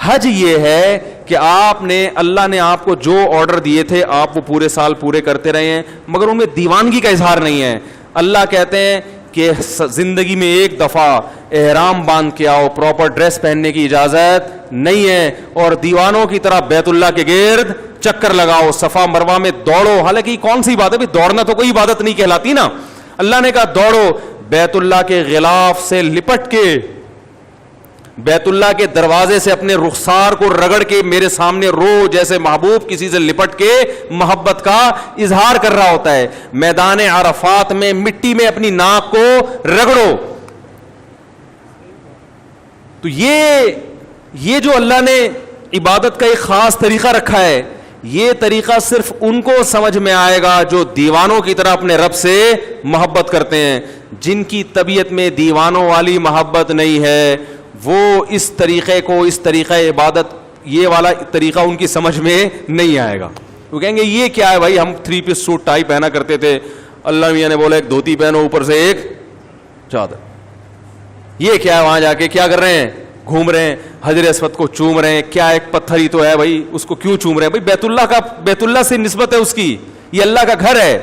حج یہ ہے کہ آپ نے, اللہ نے آپ کو جو آرڈر دیے تھے آپ وہ پورے سال پورے کرتے رہے ہیں, مگر ان میں دیوانگی کا اظہار نہیں ہے. اللہ کہتے ہیں کہ زندگی میں ایک دفعہ احرام باندھ کے آؤ, پراپر ڈریس پہننے کی اجازت نہیں ہے, اور دیوانوں کی طرح بیت اللہ کے گرد چکر لگاؤ, صفا مروا میں دوڑو. حالانکہ کون سی بات ہے بھائی, دوڑنا تو کوئی عبادت نہیں کہلاتی نا. اللہ نے کہا دوڑو, بیت اللہ کے غلاف سے لپٹ کے, بیت اللہ کے دروازے سے اپنے رخسار کو رگڑ کے میرے سامنے رو, جیسے محبوب کسی سے لپٹ کے محبت کا اظہار کر رہا ہوتا ہے. میدان عرفات میں مٹی میں اپنی ناک کو رگڑو. تو یہ جو اللہ نے عبادت کا ایک خاص طریقہ رکھا ہے, یہ طریقہ صرف ان کو سمجھ میں آئے گا جو دیوانوں کی طرح اپنے رب سے محبت کرتے ہیں. جن کی طبیعت میں دیوانوں والی محبت نہیں ہے وہ اس طریقے کو, اس طریقہ عبادت, یہ والا طریقہ ان کی سمجھ میں نہیں آئے گا. وہ کہیں گے یہ کیا ہے بھائی, ہم 3 پیس سوٹ ٹائی پہنا کرتے تھے, اللہ میاں نے بولا ایک دھوتی پہنو اوپر سے ایک چادر. یہ کیا ہے, وہاں جا کے کیا کر رہے ہیں, گھوم رہے ہیں, حجر اسود کو چوم رہے ہیں. کیا ایک پتھر ہی تو ہے بھائی, اس کو کیوں چوم رہے ہیں بھائی؟ بیت اللہ کا, بیت اللہ سے نسبت ہے اس کی, یہ اللہ کا گھر ہے.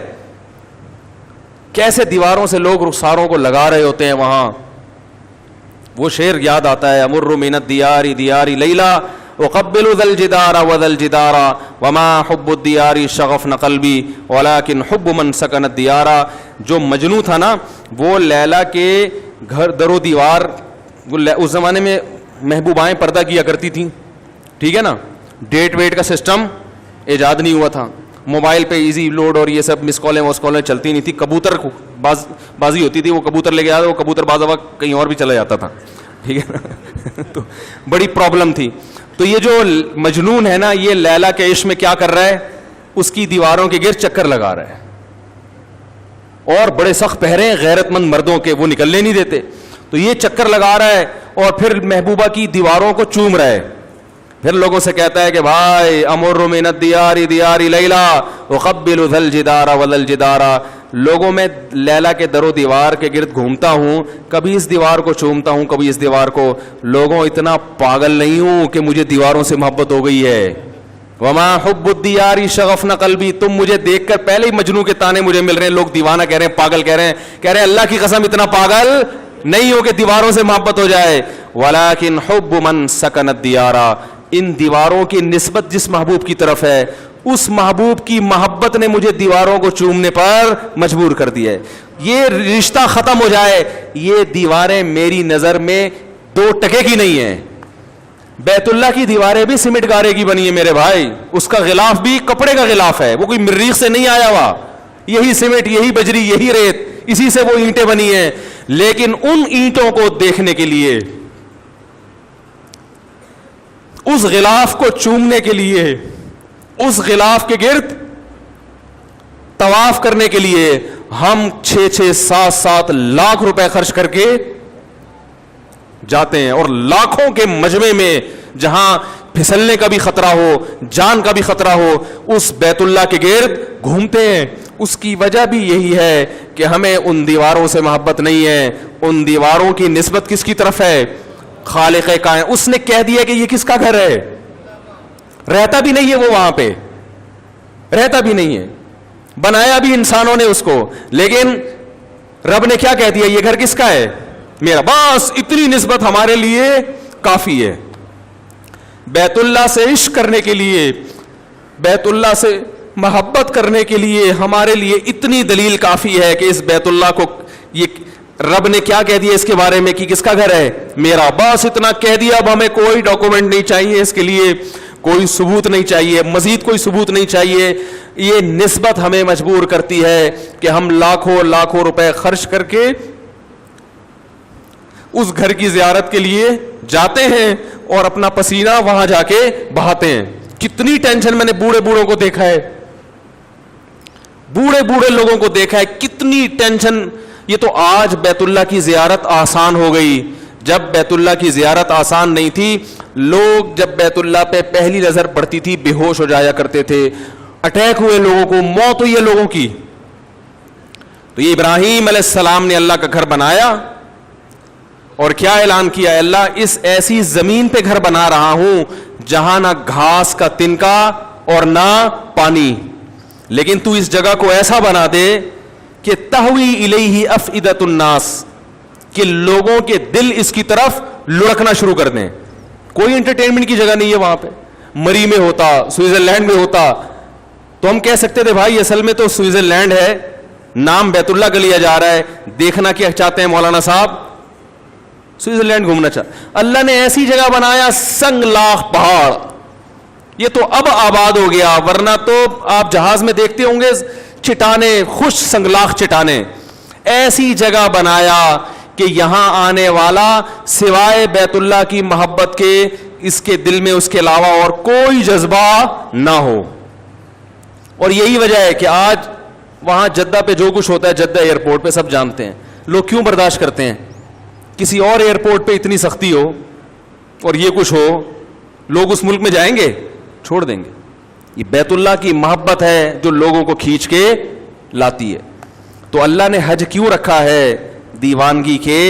کیسے دیواروں سے لوگ رخساروں کو لگا رہے ہوتے ہیں وہاں. وہ شعر یاد آتا ہے, امر من الدیار دیار لیلا اقبل ذا الجدار وذا الجدار وما حب الدیار شغفن قلبی ولكن حب من سکن الدیار. جو مجنو تھا نا, وہ لیلا کے گھر در و دیوار, اس زمانے میں محبوبائیں پردہ کیا کرتی تھیں, ٹھیک ہے نا, ڈیٹ ویٹ کا سسٹم ایجاد نہیں ہوا تھا, موبائل پہ ایزی لوڈ اور یہ سب مس کالیں وس کالیں چلتی نہیں تھی. کبوتر کو بازی ہوتی تھی, وہ کبوتر لے کے آتا, وہ کبوتر بعض وقت کہیں اور بھی چلا جاتا تھا, ٹھیک ہے نا. تو بڑی پرابلم تھی. تو یہ جو مجنون ہے نا, یہ لیلا کے عشق میں کیا کر رہا ہے, اس کی دیواروں کے گرد چکر لگا رہا ہے, اور بڑے سخت پہرے ہیں غیرت مند مردوں کے, وہ نکلنے نہیں دیتے. تو یہ چکر لگا رہا ہے اور پھر محبوبہ کی دیواروں کو چوم رہا ہے. پھر لوگوں سے کہتا ہے کہ بھائی امر من الدیار دیار لیلا اقبل ذا الجدار وذا الجدار. لوگوں میں لیلا کے در و دیوار کے گرد گھومتا ہوں, کبھی اس دیوار کو چومتا ہوں کبھی اس دیوار کو. لوگوں اتنا پاگل نہیں ہوں کہ مجھے دیواروں سے محبت ہو گئی ہے. وما حب الدیار شغفن قلبی. تم مجھے دیکھ کر پہلے ہی مجنون کے تانے مجھے مل رہے ہیں, لوگ دیوانہ کہہ رہے ہیں, پاگل کہہ رہے ہیں. کہہ رہے ہیں اللہ کی قسم اتنا پاگل نہیں ہو کہ دیواروں سے محبت ہو جائے. ولكن حب من سکن الدیار. ان دیواروں کی نسبت جس محبوب کی طرف ہے, اس محبوب کی محبت نے مجھے دیواروں کو چومنے پر مجبور کر دیا ہے. یہ رشتہ ختم ہو جائے. یہ دیواریں میری نظر میں 2 ٹکے کی نہیں ہیں. بیت اللہ کی دیواریں بھی سیمنٹ گارے کی بنی ہے میرے بھائی, اس کا غلاف بھی کپڑے کا غلاف ہے, وہ کوئی مریخ سے نہیں آیا ہوا. یہی سیمنٹ, یہی بجری, یہی ریت, اسی سے وہ اینٹیں بنی ہیں. لیکن ان اینٹوں کو دیکھنے کے لیے, اس غلاف کو چومنے کے لیے, اس غلاف کے گرد طواف کرنے کے لیے ہم 6-6, 7-7 لاکھ روپے خرچ کر کے جاتے ہیں. اور لاکھوں کے مجمع میں جہاں پھسلنے کا بھی خطرہ ہو, جان کا بھی خطرہ ہو, اس بیت اللہ کے گرد گھومتے ہیں. اس کی وجہ بھی یہی ہے کہ ہمیں ان دیواروں سے محبت نہیں ہے. ان دیواروں کی نسبت کس کی طرف ہے, خالق کائنات. اس نے کہہ دیا کہ یہ کس کا گھر ہے, رہتا بھی نہیں ہے وہ وہاں پہ, رہتا بھی نہیں ہے, بنایا بھی انسانوں نے اس کو, لیکن رب نے کیا کہہ دیا, یہ گھر کس کا ہے, میرا. بس اتنی نسبت ہمارے لیے کافی ہے. بیت اللہ سے عشق کرنے کے لیے, بیت اللہ سے محبت کرنے کے لیے ہمارے لیے اتنی دلیل کافی ہے کہ اس بیت اللہ کو, یہ رب نے کیا کہہ دیا اس کے بارے میں کہ کس کا گھر ہے, میرا. بس اتنا کہہ دیا, اب ہمیں کوئی ڈاکومنٹ نہیں چاہیے, اس کے لیے کوئی ثبوت نہیں چاہیے, مزید کوئی ثبوت نہیں چاہیے. یہ نسبت ہمیں مجبور کرتی ہے کہ ہم لاکھوں لاکھوں روپے خرچ کر کے اس گھر کی زیارت کے لیے جاتے ہیں اور اپنا پسینہ وہاں جا کے بہاتے ہیں. کتنی ٹینشن میں نے بوڑھے بوڑھوں کو دیکھا ہے, بوڑھے بوڑھے لوگوں کو دیکھا ہے, کتنی ٹینشن. یہ تو آج بیت اللہ کی زیارت آسان ہو گئی, جب بیت اللہ کی زیارت آسان نہیں تھی, لوگ جب بیت اللہ پہ پہلی نظر پڑتی تھی بے ہوش ہو جایا کرتے تھے, اٹیک ہوئے لوگوں کو, موت ہوئی ہے لوگوں کی. تو یہ ابراہیم علیہ السلام نے اللہ کا گھر بنایا اور کیا اعلان کیا ہے اللہ؟ اس ایسی زمین پہ گھر بنا رہا ہوں جہاں نہ گھاس کا تنکا اور نہ پانی، لیکن تو اس جگہ کو ایسا بنا دے کہ تہوی الیہ افئدۃ الناس، کہ لوگوں کے دل اس کی طرف لڑکنا شروع کر دیں. کوئی انٹرٹینمنٹ کی جگہ نہیں ہے وہاں پہ. مری میں ہوتا، سوئٹزرلینڈ میں ہوتا تو ہم کہہ سکتے تھے بھائی اصل میں تو سوئٹزرلینڈ ہے، نام بیت اللہ کا لیا جا رہا ہے، دیکھنا کیا چاہتے ہیں مولانا صاحب؟ سوئٹزرلینڈ گھومنا چاہتے. اللہ نے ایسی جگہ بنایا سنگ لاخ پہاڑ، یہ تو اب آباد ہو گیا، ورنہ تو آپ جہاز میں دیکھتے ہوں گے چٹانے، خوش سنگلاخ چٹانے. ایسی جگہ بنایا کہ یہاں آنے والا سوائے بیت اللہ کی محبت کے اس کے دل میں اس کے علاوہ اور کوئی جذبہ نہ ہو. اور یہی وجہ ہے کہ آج وہاں جدہ پہ جو کچھ ہوتا ہے، جدہ ایئرپورٹ پہ سب جانتے ہیں، لوگ کیوں برداشت کرتے ہیں. کسی اور ایئرپورٹ پہ اتنی سختی ہو اور یہ کچھ ہو، لوگ اس ملک میں جائیں گے؟ چھوڑ دیں گے. یہ بیت اللہ کی محبت ہے جو لوگوں کو کھینچ کے لاتی ہے. تو اللہ نے حج کیوں رکھا ہے؟ دیوانگی کے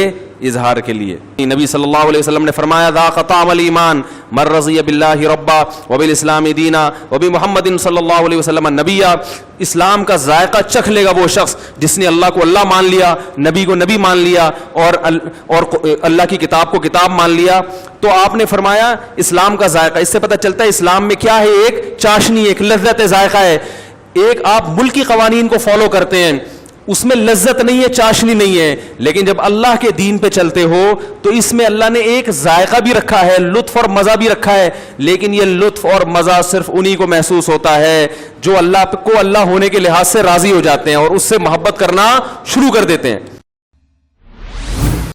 اظہار کے لیے. نبی صلی اللہ علیہ وسلم نے فرمایا ذاق طعم الایمان من رضی باللہ ربا وبالاسلام دینا وبمحمد صلی اللہ علیہ وسلم نبیا. اسلام کا ذائقہ چکھ لے گا وہ شخص جس نے اللہ کو اللہ مان لیا، نبی کو نبی مان لیا، اور اللہ کی کتاب کو کتاب مان لیا. تو آپ نے فرمایا اسلام کا ذائقہ، اس سے پتہ چلتا ہے اسلام میں کیا ہے، ایک چاشنی، ایک لذت ذائقہ ہے. ایک آپ ملکی قوانین کو فالو کرتے ہیں، اس میں لذت نہیں ہے، چاشنی نہیں ہے، لیکن جب اللہ کے دین پہ چلتے ہو تو اس میں اللہ نے ایک ذائقہ بھی رکھا ہے، لطف اور مزہ بھی رکھا ہے. لیکن یہ لطف اور مزہ صرف انہی کو محسوس ہوتا ہے جو اللہ کو اللہ ہونے کے لحاظ سے راضی ہو جاتے ہیں اور اس سے محبت کرنا شروع کر دیتے ہیں.